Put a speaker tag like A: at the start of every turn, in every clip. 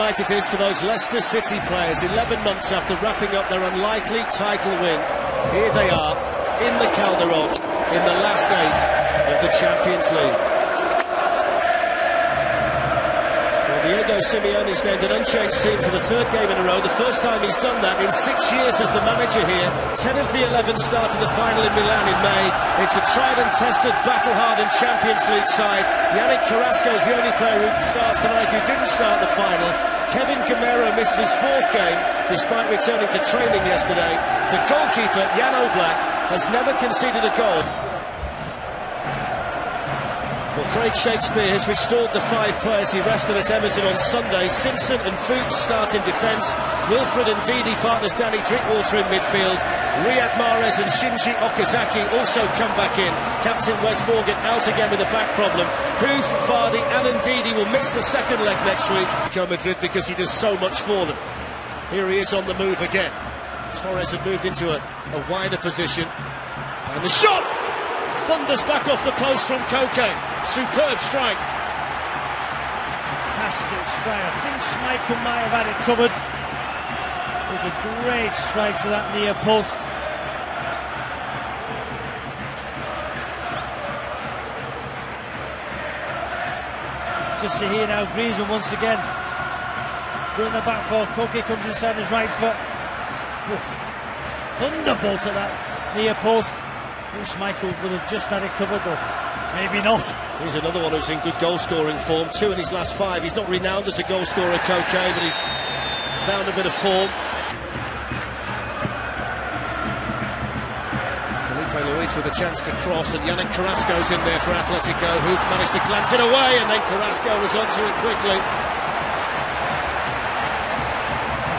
A: night it is for those Leicester City players. 11 months after wrapping up their unlikely title win, here they are in the Calderon in the last 8 of the Champions League. Well, Diego Simeone's named an unchanged team for the 3rd game in a row, the first time he's done that in 6 years as the manager here. 10 of the 11 started the final in Milan in May. It's a tried and tested, battle-hardened Champions League side. Yannick Carrasco is the only player who starts tonight who didn't start the final. Kevin Gamero missed his 4th game despite returning to training yesterday. The goalkeeper, Jan Oblak, has never conceded a goal. Well, Craig Shakespeare has restored the 5 players he rested at Everton on Sunday. Simpson and Fuchs start in defence. Wilfred and Didi partners Danny Drinkwater in midfield. Riyad Mahrez and Shinji Okazaki also come back in. Captain Wes Morgan out again with a back problem. Huth, Vardy and Ndidi will miss the 2nd leg next week. Atletico Madrid because he does so much for them. Here he is on the move again. Torres had moved into a wider position. And the shot! Thunders back off the post from Koke. Superb strike.
B: Fantastic strike. I think Schmeichel might have had it covered. It was a great strike to that near post. Just see here now, Griezmann once again. Running the back four. Koke comes inside his right foot. Oof. Thunderbolt at that near post. I think Schmeichel would have just had it covered though. Maybe not.
A: He's another one who's in good goal-scoring form. 2 in his last 5. He's not renowned as a goal-scorer, Koke, but he's found a bit of form. Felipe Luis with a chance to cross, and Yannick Carrasco's in there for Atletico. Huth managed to glance it away, and then Carrasco was onto it quickly.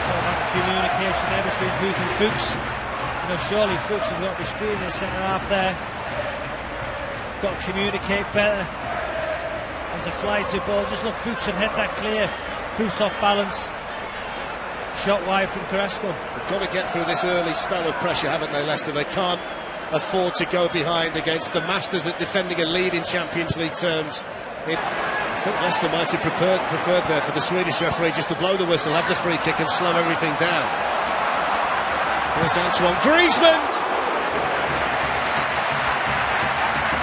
B: So that communication there between Huth and Fuchs. You know, surely Fuchs has got to be screening in the centre half there. Got to communicate better. There's a fly to ball. Just look, Fuchs and hit that clear. Fuchs off balance. Shot wide from Carrasco.
A: They've got to get through this early spell of pressure, haven't they, Leicester? They can't afford to go behind against the masters at defending a lead in Champions League terms. I think Leicester might have preferred there for the Swedish referee just to blow the whistle, have the free kick and slow everything down. Here's Antoine Griezmann.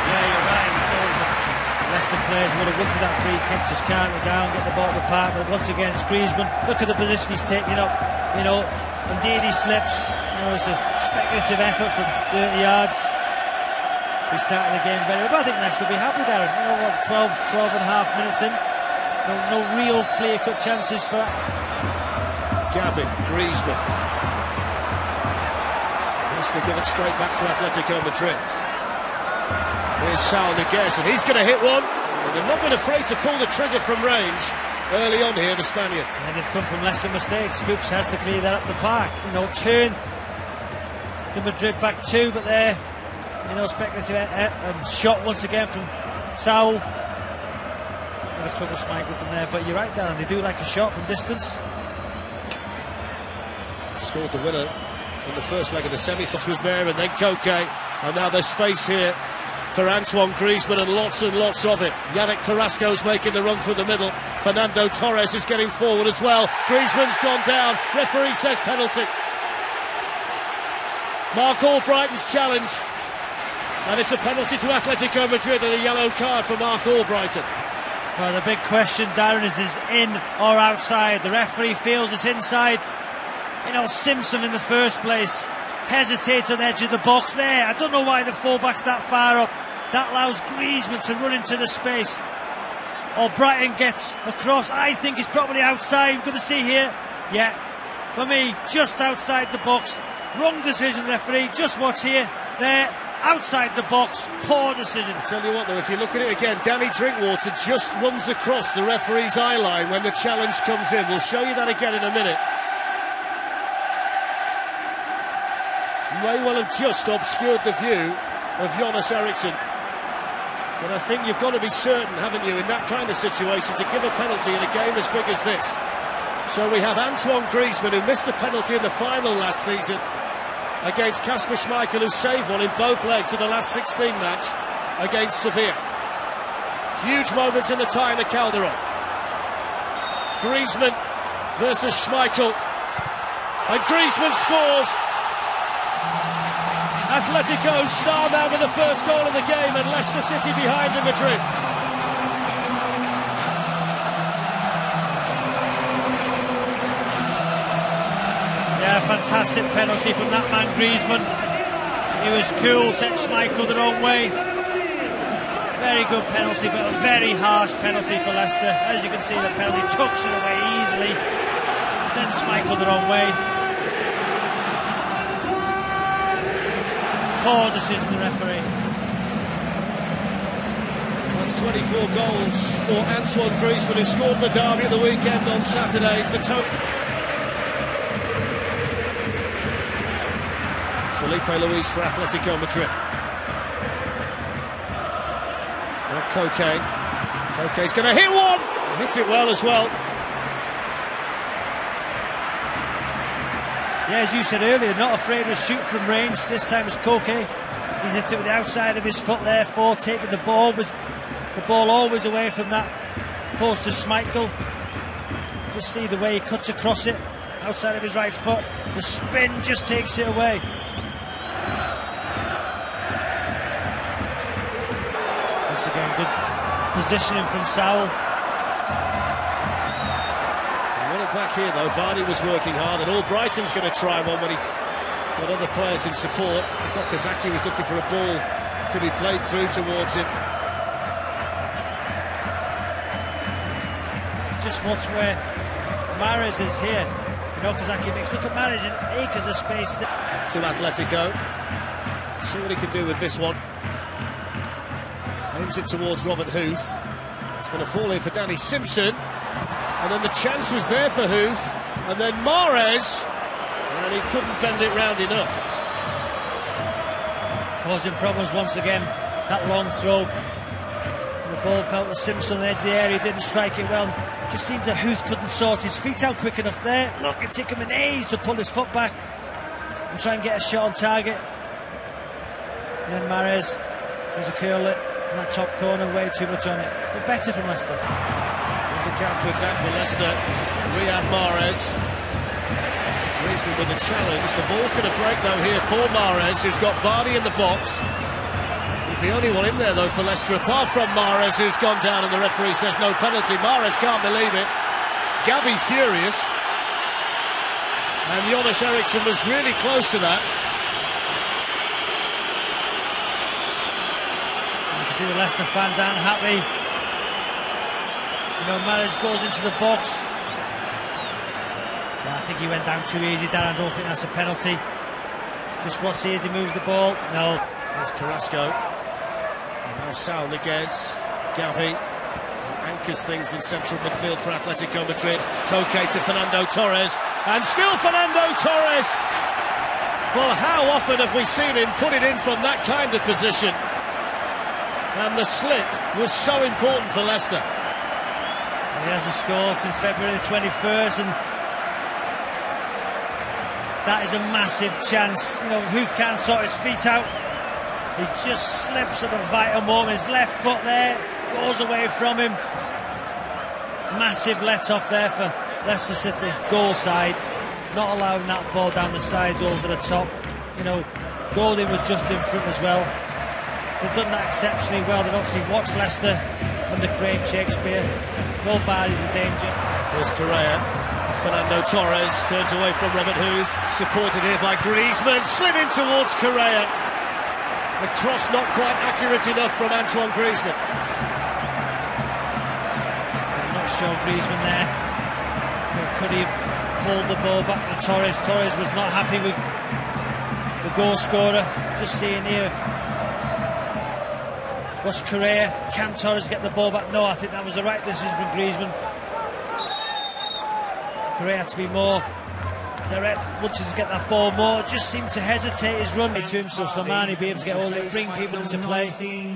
B: Yeah, you're right. Leicester players would have wanted that free kick, just count it down, get the ball to the park. But once again, it's Griezmann. Look at the position he's taking up. You know, indeed he slips. You know, it's a speculative effort from 30 yards. He started the game very well. But I think Leicester will be happy, Darren. You know what, 12 and a half minutes in. No real clear-cut chances for
A: Gavin, Griezmann. Leicester give it straight back to Atletico Madrid. Here's Saul Niguez, and he's going to hit one. And they've not been afraid to pull the trigger from range early on here, the Spaniards.
B: And they've come from Leicester mistakes. Fuchs has to clear that up the park. You know, turn the Madrid back 2, but there, you know, speculative shot once again from Saul. Bit of trouble Schmeichel from there, but you're right, Darren. They do like a shot from distance.
A: Scored the winner in the first leg of the semi-finals was there, and then Koke, and now there's space here for Antoine Griezmann and lots of it. Yannick Carrasco's making the run through the middle. Fernando Torres is getting forward as well. Griezmann's gone down. Referee says penalty. Mark Albrighton's challenge, and it's a penalty to Atletico Madrid and a yellow card for Mark Albrighton.
B: Well, the big question, Darren, is in or outside? The referee feels it's inside. You know, Simpson in the first place hesitates on the edge of the box there. I don't know why the fullback's that far up. That allows Griezmann to run into the space. Brighton gets across. I think it's probably outside. We're going to see here. Yeah, for me, just outside the box. Wrong decision, referee. Just watch here. There, outside the box. Poor decision.
A: I'll tell you what, though, if you look at it again, Danny Drinkwater just runs across the referee's eye line when the challenge comes in. We'll show you that again in a minute. May well have just obscured the view of Jonas Eriksson. But I think you've got to be certain, haven't you, in that kind of situation, to give a penalty in a game as big as this. So we have Antoine Griezmann, who missed a penalty in the final last season against Kasper Schmeichel, who saved one in both legs of the last 16 match against Sevilla. Huge moments in the tie in the Calderon. Griezmann versus Schmeichel. And Griezmann scores. Atletico star man with the first goal of the game, and Leicester City behind in Madrid.
B: Yeah, fantastic penalty from that man Griezmann. He was cool, sent Schmeichel the wrong way. Very good penalty, but a very harsh penalty for Leicester. As you can see, the penalty tucks it away easily. Sends Schmeichel the wrong way. Poor decision of the referee.
A: That's 24 goals for Antoine Griezmann, who scored the derby at the weekend on Saturdays. The total. Felipe Luis for Atletico Madrid. Now Koke. Koke's going to hit one! He hits it well as well.
B: Yeah, as you said earlier, not afraid to shoot from range. This time it's Koke. He's hit it with the outside of his foot there, taking the ball always away from that post to Schmeichel. Just see the way he cuts across it, outside of his right foot. The spin just takes it away. Once again, good positioning from Saul.
A: Back here though, Vardy was working hard, and all Brighton's going to try one when he got other players in support. Okazaki was looking for a ball to be played through towards him.
B: Just watch where Mahrez is here. Okazaki makes, look at Mahrez in acres of space there.
A: To Atletico. See what he can do with this one. Aims it towards Robert Huth. It's going to fall in for Danny Simpson. And then the chance was there for Huth, and then Mahrez, and he couldn't bend it round enough.
B: Causing problems once again, that long throw. And the ball fell to Simpson on the edge of the area, he didn't strike it well. Just seemed that Huth couldn't sort his feet out quick enough there. Look, it took him an age to pull his foot back and try and get a shot on target. And then Mahrez, there's a curl it in that top corner, way too much on it. But better from Leicester.
A: There's a counter-attack for Leicester. Riyad Mahrez. Griezmann with a challenge. The ball's going to break though here for Mahrez, who's got Vardy in the box. He's the only one in there though for Leicester, apart from Mahrez, who's gone down, and the referee says no penalty. Mahrez can't believe it. Gabi furious. And Jonas Eriksson was really close to that.
B: You can see the Leicester fans aren't happy. You know, Mahrez goes into the box. Yeah, I think he went down too easy, Dan. I don't think that's a penalty. Just watch here as he moves the ball. No.
A: There's Carrasco. And now Saul Niguez. Gabi anchors things in central midfield for Atletico Madrid. Koke to Fernando Torres. And still Fernando Torres. Well, how often have we seen him put it in from that kind of position? And the slip was so important for Leicester.
B: He hasn't scored since February the 21st, and that is a massive chance. You know, Huth can't sort his feet out. He just slips at the vital moment. His left foot there goes away from him. Massive let-off there for Leicester City. Goal side, not allowing that ball down the sides over the top. You know, Golding was just in front as well. They've done that exceptionally well. They've obviously watched Leicester under Craig Shakespeare. Nobody's in danger.
A: There's Correa. Fernando Torres turns away from Robert Huth. Supported here by Griezmann. Slid in towards Correa. The cross not quite accurate enough from Antoine Griezmann.
B: I'm not sure Griezmann there. Could he have pulled the ball back to Torres? Torres was not happy with the goal scorer. Just seeing here. Was Correa? Can Torres get the ball back? No, I think that was the right decision from Griezmann. Correa had to be more direct, wanted to get that ball more, just seemed to hesitate his run to him, so Slimani be able to get all it, bring people into play,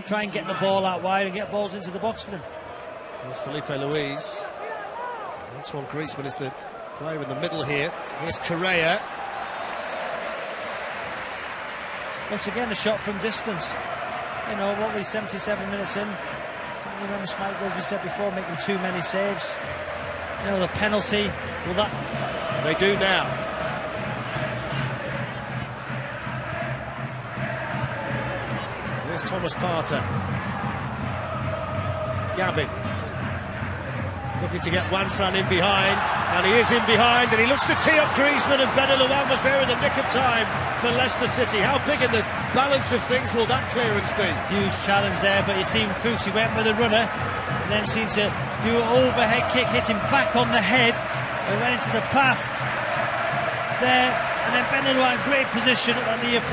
B: try and get the ball out wide and get balls into the box for him.
A: There's Felipe Luis. Antoine Griezmann is the player in the middle here. Here's Correa.
B: Once again, a shot from distance. You know, what we 77 minutes in. I remember Schmeichel, as we said before, making too many saves. You know, the penalty, will that...
A: They do now. Here's Thomas Partey. Gavin. Looking to get Juanfran in behind, and he is in behind, and he looks to tee up Griezmann, and Benelux was there in the nick of time for Leicester City. How big in the balance of things will that clearance be?
B: Huge challenge there, but you see Fuchs, he went with a runner, and then seemed to do an overhead kick, hit him back on the head, and went into the path there, and then Benelux in great position on the near post.